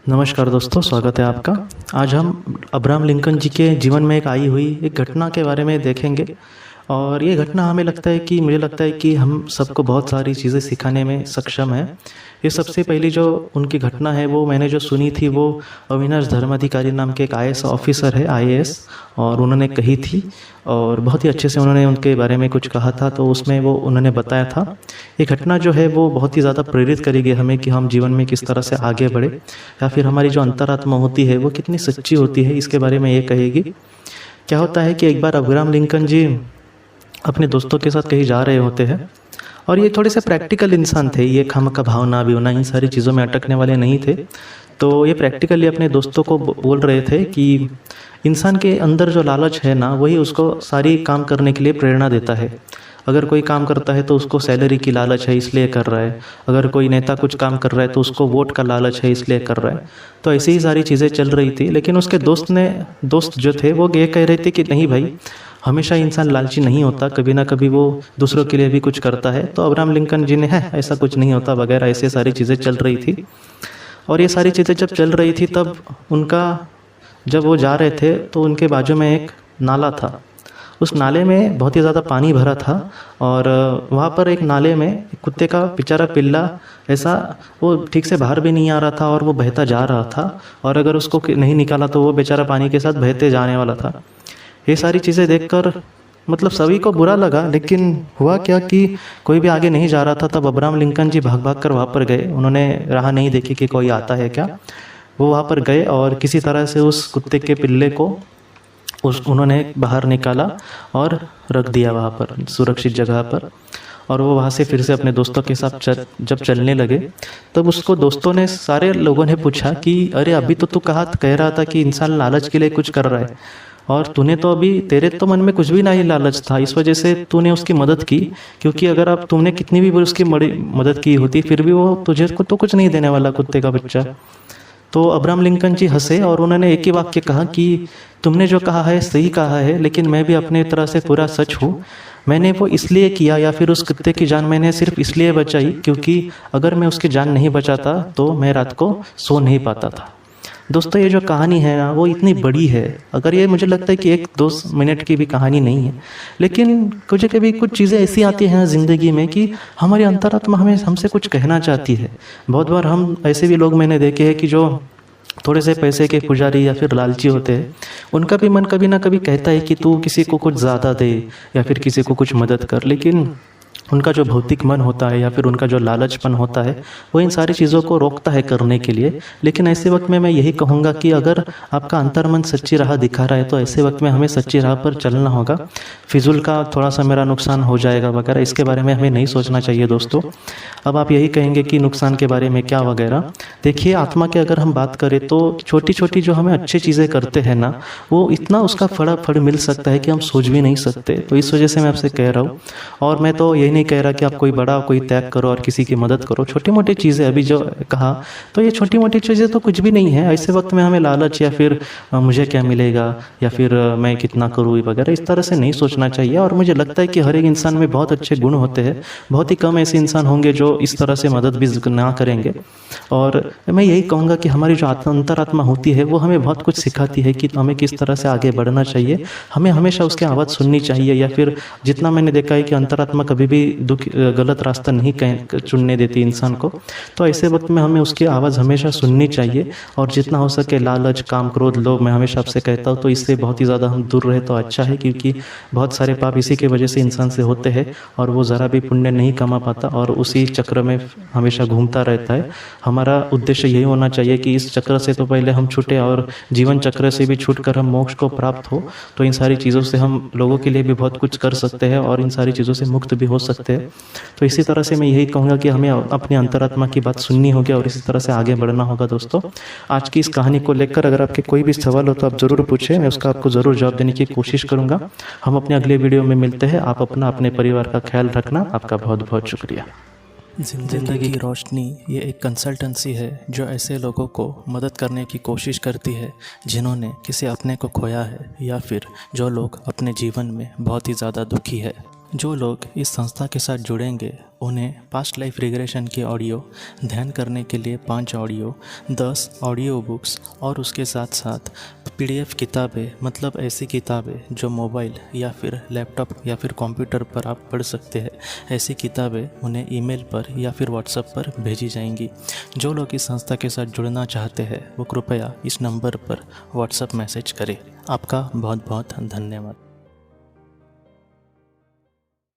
नमस्कार दोस्तों, स्वागत है आपका। आज हम अब्राहम लिंकन जी के जीवन में एक आई हुई एक घटना के बारे में देखेंगे। और ये घटना हमें लगता है कि मुझे लगता है कि हम सबको बहुत सारी चीज़ें सिखाने में सक्षम है। ये सबसे पहली जो उनकी घटना है वो मैंने जो सुनी थी वो अविनाश धर्माधिकारी नाम के एक आईएएस ऑफिसर है, आईएएस, और उन्होंने कही थी और बहुत ही अच्छे से उन्होंने उनके बारे में कुछ कहा था। तो उसमें वो उन्होंने बताया था ये घटना जो है वो बहुत ही ज़्यादा प्रेरित करेगी हमें कि हम जीवन में किस तरह से आगे बढ़े, या फिर हमारी जो अंतरात्मा होती है वो कितनी सच्ची होती है, इसके बारे में ये कहेगी। क्या होता है कि एक बार अब्राहम लिंकन जी अपने दोस्तों के साथ कहीं जा रहे होते हैं, और ये थोड़े से प्रैक्टिकल इंसान थे, ये खामखा भावना भी होना इन सारी चीज़ों में अटकने वाले नहीं थे। तो ये प्रैक्टिकली अपने दोस्तों को बोल रहे थे कि इंसान के अंदर जो लालच है ना, वही उसको सारी काम करने के लिए प्रेरणा देता है। अगर कोई काम करता है तो उसको सैलरी की लालच है इसलिए कर रहा है, अगर कोई नेता कुछ काम कर रहा है तो उसको वोट का लालच है इसलिए कर रहा है। तो ऐसी ही सारी चीज़ें चल रही थी। लेकिन उसके दोस्त जो थे वो ये कह रहे थे कि नहीं भाई, हमेशा इंसान लालची नहीं होता, कभी ना कभी वो दूसरों के लिए भी कुछ करता है। तो अब्राहम लिंकन जी ने है ऐसा कुछ नहीं होता वगैरह, ऐसे सारी चीज़ें चल रही थी। और ये सारी चीज़ें जब चल रही थी तब जब वो जा रहे थे तो उनके बाजू में एक नाला था। उस नाले में बहुत ही ज़्यादा पानी भरा था, और वहाँ पर एक नाले में एक कुत्ते का बेचारा पिल्ला ऐसा वो ठीक से बाहर भी नहीं आ रहा था और वो बहता जा रहा था, और अगर उसको नहीं निकाला तो वो बेचारा पानी के साथ बहते जाने वाला था। ये सारी चीज़ें देखकर मतलब सभी को बुरा लगा। लेकिन हुआ क्या कि कोई भी आगे नहीं जा रहा था। तब अब्राहम लिंकन जी भाग भाग कर वहाँ पर गए। उन्होंने राह नहीं देखी कि कोई आता है क्या। वो वहाँ पर गए और किसी तरह से उस कुत्ते के पिल्ले को उन्होंने बाहर निकाला और रख दिया वहाँ पर सुरक्षित जगह पर। और वो वहाँ से फिर से अपने दोस्तों के साथ जब चलने लगे तब उसको दोस्तों ने, सारे लोगों ने पूछा कि अरे अभी तो तू कह रहा था कि इंसान लालच के लिए कुछ कर रहा है, और तूने तो अभी, तेरे तो मन में कुछ भी नहीं लालच था, इस वजह से तूने उसकी मदद की। क्योंकि अगर अब तुमने कितनी भी उसकी मदद की होती फिर भी वो तुझे को तो कुछ नहीं देने वाला, कुत्ते का बच्चा। तो अब्राहम लिंकन जी हंसे और उन्होंने एक ही वाक्य कहा कि तुमने जो कहा है सही कहा है, लेकिन मैं भी अपने तरह से पूरा सच हूँ। मैंने वो इसलिए किया, या फिर उस कुत्ते की जान मैंने सिर्फ इसलिए बचाई क्योंकि अगर मैं उसकी जान नहीं बचाता तो मैं रात को सो नहीं पाता था। दोस्तों, ये जो कहानी है ना वो इतनी बड़ी है। अगर ये, मुझे लगता है कि 1-2 मिनट की भी कहानी नहीं है, लेकिन कभी कुछ चीज़ें ऐसी आती हैं ज़िंदगी में कि हमारी अंतरात्मा हमसे कुछ कहना चाहती है। बहुत बार हम ऐसे भी लोग मैंने देखे हैं कि जो थोड़े से पैसे के पुजारी या फिर लालची होते हैं, उनका भी मन कभी ना कभी कहता है कि तू किसी को कुछ ज़्यादा दे या फिर किसी को कुछ मदद कर। लेकिन उनका जो भौतिक मन होता है या फिर उनका जो लालचपन होता है वो इन सारी चीज़ों को रोकता है करने के लिए। लेकिन ऐसे वक्त में मैं यही कहूँगा कि अगर आपका अंतर्मन सच्ची राह दिखा रहा है तो ऐसे वक्त में हमें सच्ची राह पर चलना होगा। फिजूल का थोड़ा सा मेरा नुकसान हो जाएगा वगैरह, इसके बारे में हमें नहीं सोचना चाहिए दोस्तों। अब आप यही कहेंगे कि नुकसान के बारे में क्या वगैरह। देखिए, आत्मा की अगर हम बात करें तो छोटी छोटी जो हमें अच्छी चीज़ें करते हैं ना, वो इतना उसका फल मिल सकता है कि हम सोच भी नहीं सकते। तो इस वजह से मैं आपसे कह रहा हूँ, और मैं तो यही नहीं कह रहा कि आप कोई त्याग करो और किसी की मदद करो। छोटी मोटी चीज़ें अभी जो कहा, तो ये छोटी मोटी चीज़ें तो कुछ भी नहीं है। ऐसे वक्त में हमें लालच या फिर मुझे क्या मिलेगा या फिर मैं कितना करूँ वगैरह इस तरह से नहीं सोचना चाहिए। और मुझे लगता है कि हर एक इंसान में बहुत अच्छे गुण होते हैं। बहुत ही कम ऐसे इंसान होंगे जो इस तरह से मदद भी ना करेंगे। और मैं यही कहूँगा कि हमारी जो अंतरात्मा होती है वो हमें बहुत कुछ सिखाती है कि हमें किस तरह से आगे बढ़ना चाहिए। हमें हमेशा उसकी आवाज़ सुननी चाहिए, या फिर जितना मैंने देखा है कि अंतरात्मा कभी भी गलत रास्ता नहीं चुनने देती इंसान को। तो ऐसे वक्त में हमें उसकी आवाज़ हमेशा सुननी चाहिए, और जितना हो सके लालच, काम, क्रोध, लोभ, मैं हमेशा आपसे कहता हूँ तो इससे बहुत ही ज़्यादा हम दूर रहे तो अच्छा है। क्योंकि बहुत सारे पाप इसी के वजह से इंसान से होते हैं और वो ज़रा भी पुण्य नहीं कमा पाता और उसी चक्र में हमेशा घूमता रहता है। हमारा उद्देश्य यही होना चाहिए कि इस चक्र से तो पहले हम छूटे और जीवन चक्र से भी छूटकर हम मोक्ष को प्राप्त हो। तो इन सारी चीज़ों से हम लोगों के लिए भी बहुत कुछ कर सकते हैं और इन सारी चीज़ों से मुक्त भी हो सकते हैं। तो इसी तरह से मैं यही कहूँगा कि हमें अपनी अंतरात्मा की बात सुननी होगी और इसी तरह से आगे बढ़ना होगा। दोस्तों, आज की इस कहानी को लेकर अगर आपके कोई भी सवाल हो तो आप ज़रूर पूछें, मैं उसका आपको ज़रूर जवाब देने की कोशिश करूँगा। हम अपने अगले वीडियो में मिलते हैं। आप अपने परिवार का ख्याल रखना। आपका बहुत बहुत शुक्रिया। ज़िंदगी की रोशनी ये एक कंसल्टेंसी है जो ऐसे लोगों को मदद करने की कोशिश करती है जिन्होंने किसी अपने को खोया है या फिर जो लोग अपने जीवन में बहुत ही ज़्यादा दुखी है। जो लोग इस संस्था के साथ जुड़ेंगे उन्हें पास्ट लाइफ रिग्रेशन की ऑडियो, ध्यान करने के लिए 5 ऑडियो, 10 ऑडियो बुक्स और उसके साथ साथ PDF किताबें, मतलब ऐसी किताबें जो मोबाइल या फिर लैपटॉप या फिर कंप्यूटर पर आप पढ़ सकते हैं, ऐसी किताबें उन्हें ईमेल पर या फिर व्हाट्सएप पर भेजी जाएंगी। जो लोग इस संस्था के साथ जुड़ना चाहते हैं वो कृपया इस नंबर पर व्हाट्सएप मैसेज करें। आपका बहुत बहुत धन्यवाद।